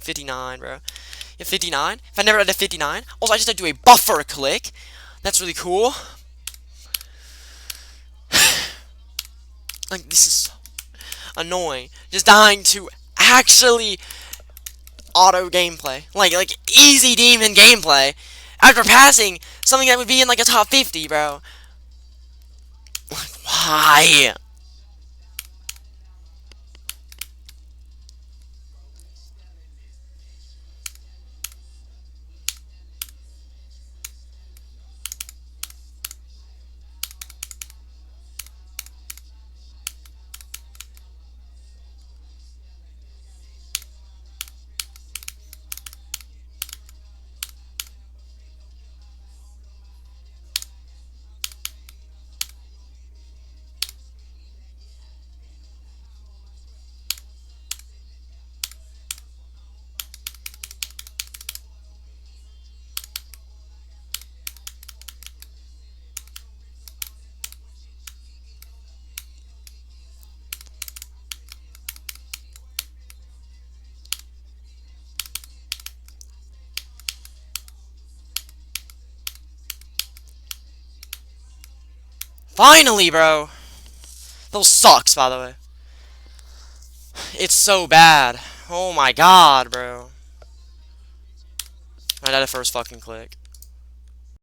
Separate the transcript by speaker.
Speaker 1: 59, bro. Yeah, 59. If I never had a 59. Also, I just had to do a buffer click. That's really cool. Like, this is so annoying. Just dying to actually auto gameplay. Like easy demon gameplay. After passing something that would be in like a top 50, bro. Like, why? Finally, bro. Those sucks, by the way. It's so bad. Oh my god, bro. I died a first fucking click.